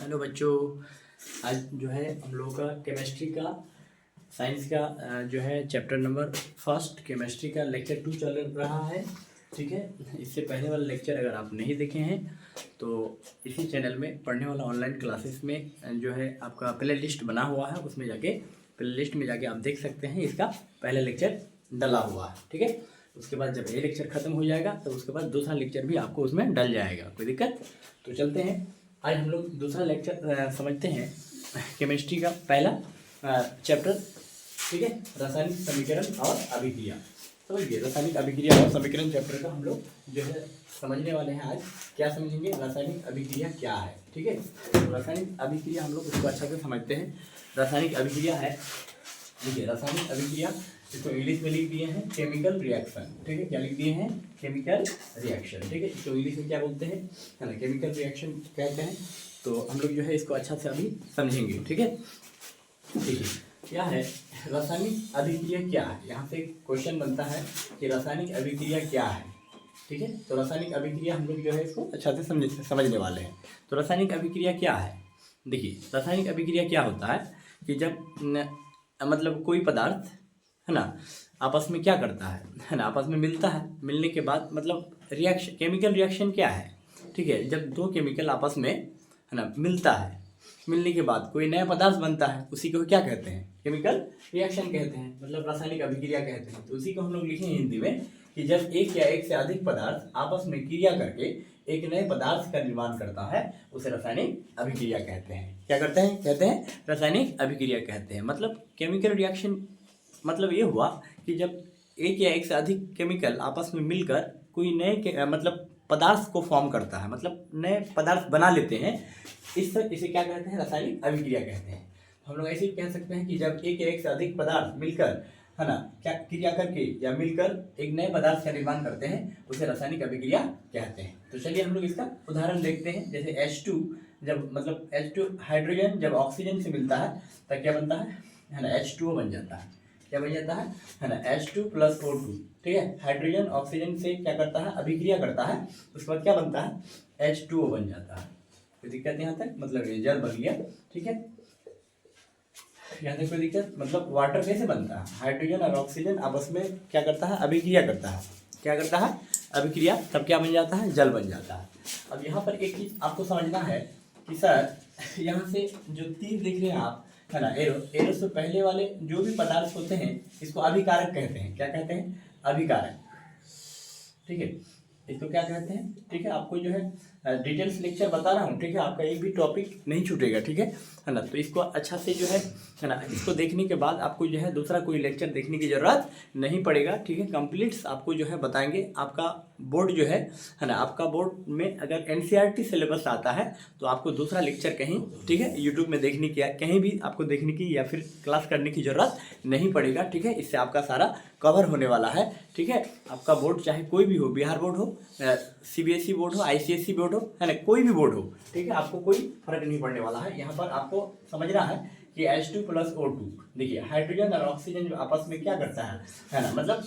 Hello बच्चों, आज जो है हम लोगों का केमिस्ट्री का साइंस का जो है चैप्टर नंबर फर्स्ट केमिस्ट्री का लेक्चर 2 चल रहा है। ठीक है, इससे पहले वाला लेक्चर अगर आप नहीं देखे हैं तो इसी चैनल में पढ़ने वाला ऑनलाइन क्लासेस में जो है आपका प्ले लिस्ट बना हुआ है, उसमें जाके प्ले लिस्ट में जाके आप देख सकते हैं। इसका पहला लेक्चर डला हुआ है। ठीक है, उसके बाद जब ये लेक्चर ख़त्म हो जाएगा तो उसके बाद दूसरा लेक्चर भी आपको उसमें डल जाएगा, कोई दिक्कत। तो चलते हैं, आज हम लोग दूसरा लेक्चर समझते हैं केमिस्ट्री का पहला चैप्टर। ठीक है, रासायनिक समीकरण और अभिक्रिया। समझिए, रासायनिक अभिक्रिया और समीकरण चैप्टर का हम लोग जो है समझने वाले हैं। आज क्या समझेंगे, रासायनिक अभिक्रिया क्या है। ठीक है, तो रासायनिक अभिक्रिया हम लोग उसको अच्छा से समझते हैं। रासायनिक अभिक्रिया है, देखिए रासायनिक अभिक्रिया इसको इंग्लिश में लिख दिए हैं केमिकल रिएक्शन। ठीक है, क्या लिख दिए हैं, केमिकल रिएक्शन। ठीक है, इसको इंग्लिश में क्या बोलते हैं, है ना, केमिकल रिएक्शन कहते हैं। तो हम लोग जो है इसको अच्छा से अभी समझेंगे। ठीक है, देखिए क्या है रासायनिक अभिक्रिया क्या है। यहाँ से क्वेश्चन बनता है कि रासायनिक अभिक्रिया क्या है। ठीक है, तो रासायनिक अभिक्रिया हम लोग जो है इसको अच्छा से समझने वाले हैं। तो रासायनिक अभिक्रिया क्या है, देखिए रासायनिक अभिक्रिया क्या होता है कि जब मतलब कोई पदार्थ है ना आपस में क्या करता है ना, आपस में मिलता है। मिलने के बाद मतलब रिएक्शन, केमिकल रिएक्शन क्या है। ठीक है, जब दो केमिकल आपस में है ना मिलता है, मिलने के बाद कोई नया पदार्थ बनता है, उसी को क्या कहते हैं, केमिकल रिएक्शन कहते हैं, मतलब रासायनिक अभिक्रिया कहते हैं। तो उसी को हम लोग लिखेंगे हिंदी में कि जब एक या एक से अधिक पदार्थ आपस में क्रिया करके एक नए पदार्थ का निर्माण करता है, उसे रासायनिक अभिक्रिया कहते हैं। क्या करते हैं, कहते हैं रासायनिक अभिक्रिया कहते हैं। मतलब केमिकल रिएक्शन मतलब ये हुआ कि जब एक या एक से अधिक केमिकल आपस में मिलकर कोई नए मतलब पदार्थ को फॉर्म करता है, मतलब नए पदार्थ बना लेते हैं, इसे क्या कहते हैं, रासायनिक अभिक्रिया कहते हैं। हम लोग ऐसे भी कह सकते हैं कि जब एक या एक से अधिक पदार्थ मिलकर है ना क्या क्रिया करके या मिलकर एक नए पदार्थ का निर्माण करते हैं, उसे रासायनिक अभिक्रिया कहते हैं। तो चलिए हम लोग इसका उदाहरण देखते हैं। जैसे H2 जब मतलब H2 हाइड्रोजन जब ऑक्सीजन से मिलता है तब क्या बनता है ना, H2O बन जाता है। क्या बन जाता है ना, H2 + O2। ठीक है, हाइड्रोजन ऑक्सीजन से क्या करता है, अभिक्रिया करता है, उसके बाद क्या बनता है, H2O बन जाता है। कोई दिक्कत यहाँ तक, मतलब ये जल बन गया। ठीक है, यहाँ तक कोई दिक्कत, मतलब वाटर कैसे बनता है, हाइड्रोजन और ऑक्सीजन आपस में क्या करता है, अभिक्रिया करता है। क्या करता है, अभिक्रिया, तब क्या बन जाता है, जल बन जाता है। अब यहाँ पर एक चीज आपको समझना है कि सर यहाँ से जो तीर देख रहे हैं आप, है ना, एरो से पहले वाले जो भी पदार्थ होते हैं इसको अभिकारक कहते हैं। क्या कहते हैं, अभिकारक। ठीक है, इसको क्या कहते हैं। ठीक है, आपको जो है डिटेल्स लेक्चर बता रहा हूँ। ठीक है, आपका एक भी टॉपिक नहीं छूटेगा। ठीक है ना, तो इसको अच्छा से जो है ना, इसको देखने के बाद आपको जो है दूसरा कोई लेक्चर देखने की ज़रूरत नहीं पड़ेगा। ठीक है, कंप्लीट आपको जो है बताएंगे। आपका बोर्ड जो है ना, आपका बोर्ड में अगर NCERT सिलेबस आता है तो आपको दूसरा लेक्चर कहीं, ठीक है, यूट्यूब में देखने की, कहीं भी आपको देखने की या फिर क्लास करने की ज़रूरत नहीं पड़ेगा। ठीक है, इससे आपका सारा कवर होने वाला है। ठीक है, आपका बोर्ड चाहे कोई भी हो, बिहार बोर्ड हो, CBSE बोर्ड हो, ICSE बोर्ड हो, है ना, कोई भी बोर्ड हो, ठीक है, आपको कोई फर्क नहीं पड़ने वाला है। यहाँ पर आपको समझना है कि H2 + O2, देखिए हाइड्रोजन और ऑक्सीजन जो आपस में क्या करता है ना, मतलब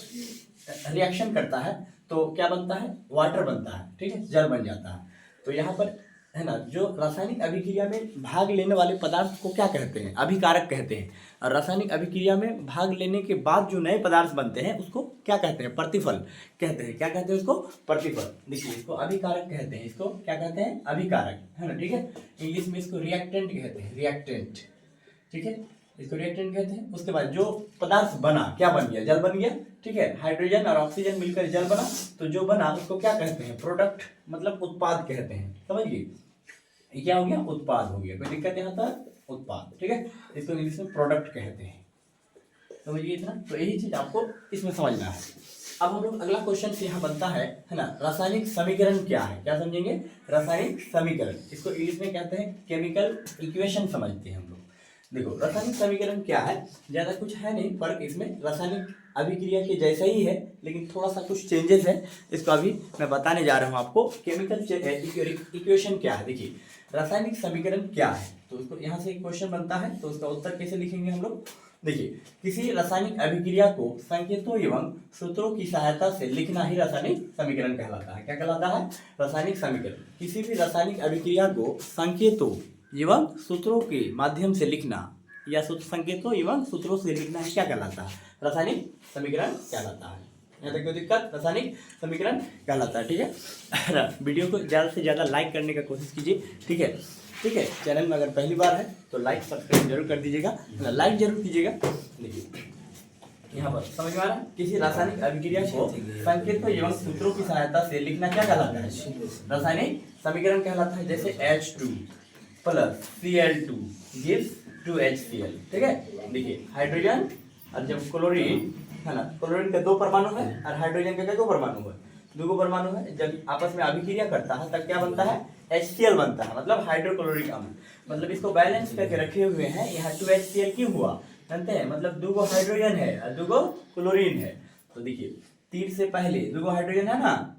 रिएक्शन करता है, तो क्या बनता है, वाटर बनता है। ठीक है, जल बन जाता है। तो यहाँ पर है ना, जो रासायनिक अभिक्रिया में भाग लेने वाले पदार्थ को क्या कहते हैं, अभिकारक कहते हैं। और रासायनिक अभिक्रिया में भाग लेने के बाद जो नए पदार्थ बनते हैं उसको क्या कहते हैं, प्रतिफल कहते हैं। क्या कहते हैं उसको, प्रतिफल। देखिए इसको अभिकारक कहते हैं, इसको क्या कहते हैं, अभिकारक, है ना। ठीक है, इंग्लिश में इसको रिएक्टेंट कहते हैं, रिएक्टेंट। ठीक है, इसको रिएक्टेंट कहते हैं। उसके बाद जो पदार्थ बना, क्या बन गया, जल बन गया। ठीक है, हाइड्रोजन और ऑक्सीजन मिलकर जल बना, तो जो बना उसको क्या कहते हैं, प्रोडक्ट, मतलब उत्पाद कहते हैं। समझिए, ये क्या हो गया, उत्पाद हो गया। कोई दिक्कत यहाँ तक, उत्पाद। ठीक है, इसको इंग्लिश में प्रोडक्ट कहते हैं। समझिए इतना, तो यही चीज आपको इसमें समझना है। अब हम लोग अगला क्वेश्चन से यहाँ बनता है ना, रासायनिक समीकरण क्या है। क्या समझेंगे, रासायनिक समीकरण, इसको इंग्लिश में कहते हैं केमिकल इक्वेशन समझते हैं हम लोग। देखो रासायनिक समीकरण क्या है, ज्यादा कुछ है नहीं फर्क इसमें, रासायनिक अभिक्रिया के जैसा ही है, लेकिन थोड़ा सा कुछ चेंजेस है। इसको अभी मैं बताने जा रहा हूँ आपको। केमिकल इक्वेशन क्या है, देखिए रासायनिक समीकरण क्या है। तो उसको यहाँ से एक क्वेश्चन बनता है, तो उसका उत्तर कैसे लिखेंगे हम लोग। देखिए, किसी रासायनिक अभिक्रिया को संकेतों एवं सूत्रों की सहायता से लिखना ही रासायनिक समीकरण कहलाता है। क्या कहलाता है, रासायनिक समीकरण। किसी भी रासायनिक अभिक्रिया को संकेतों एवं सूत्रों के माध्यम से लिखना या सूत्र संकेतों एवं सूत्रों से लिखना क्या कहलाता है? रासायनिक समीकरण कहलाता है। यहाँ तक कोई दिक्कत? रासायनिक समीकरण कहलाता है। ठीक है, वीडियो को ज़्यादा से ज़्यादा लाइक करने का कोशिश कीजिए। ठीक है, ठीक है। चैनल में अगर पहली बार है तो लाइक सब्सक्राइब जरूर कर दीजिएगा, लाइक जरूर कीजिएगा। देखिए यहाँ पर समझ में आ रहा है, किसी रासायनिक अभिक्रिया को संकेतों एवं सूत्रों की सहायता से लिखना क्या कहलाता है? रासायनिक समीकरण कहलाता है। जैसे H2 plus Cl2 gives 2HCl। ठीक है, देखिए हाइड्रोजन और जब क्लोरीन है ना, क्लोरीन के 2 परमाणु है और हाइड्रोजन के 2 परमाणु है, 2 परमाणु है, जब आपस में अभिक्रिया करता है तब क्या बनता है? HCl बनता है, मतलब हाइड्रोक्लोरिक अम्ल। मतलब इसको बैलेंस करके रखे हुए हैं। यहाँ 2HCl क्यों हुआ जानते हैं? मतलब 2 हाइड्रोजन है और 2 क्लोरीन है। तो देखिए तीर से पहले 2 हाइड्रोजन है ना,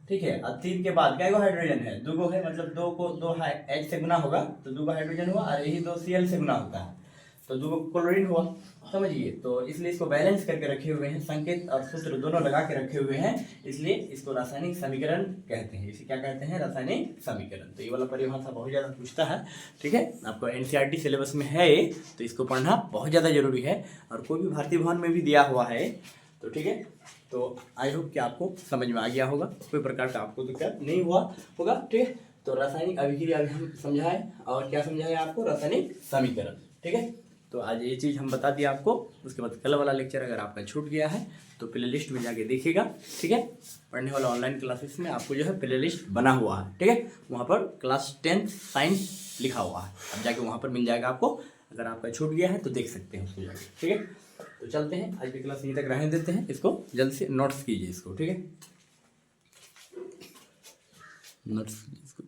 ठीक है, और तीर के बाद क्या हाइड्रोजन है? 2 है, मतलब 2 को 2 H से गुना होगा तो 2 हाइड्रोजन हुआ और यही 2 Cl से गुना होता है तो 2 क्लोरीन हुआ। समझिए, तो इसलिए इसको बैलेंस करके रखे हुए हैं, संकेत और सूत्र दोनों लगा के रखे हुए हैं, इसलिए इसको रासायनिक समीकरण कहते हैं। इसे क्या कहते हैं? रासायनिक समीकरण। तो ये वाला परिभाषा बहुत ज़्यादा पूछता है। ठीक है, आपको NCERT सिलेबस में है ये, तो इसको पढ़ना बहुत ज़्यादा जरूरी है और कोई भी भारतीय भवन में भी दिया हुआ है। तो ठीक है, तो आई होप कि आपको समझ में आ गया होगा, कोई प्रकार का आपको दिक्कत नहीं हुआ होगा। ठीक है, तो रासायनिक अभिक्रिया अभी हम समझाए और क्या समझाए आपको? रासायनिक समीकरण। ठीक है, तो आज ये चीज़ हम बता दिया आपको। उसके बाद कल वाला लेक्चर अगर आपका छूट गया है तो प्ले लिस्ट में जाके देखिएगा। ठीक है, पढ़ने वाला ऑनलाइन क्लासेस में आपको जो है प्ले लिस्ट बना हुआ है। ठीक है, वहाँ पर क्लास 10 साइंस लिखा हुआ है, अब जाके वहाँ पर मिल जाएगा आपको। अगर आपका छूट गया है तो देख सकते हैं उसको जाके। ठीक है, तो चलते हैं, आज की क्लास यहीं तक रहने देते हैं। इसको जल्द से नोट्स कीजिए इसको। ठीक है, नोट्स इसको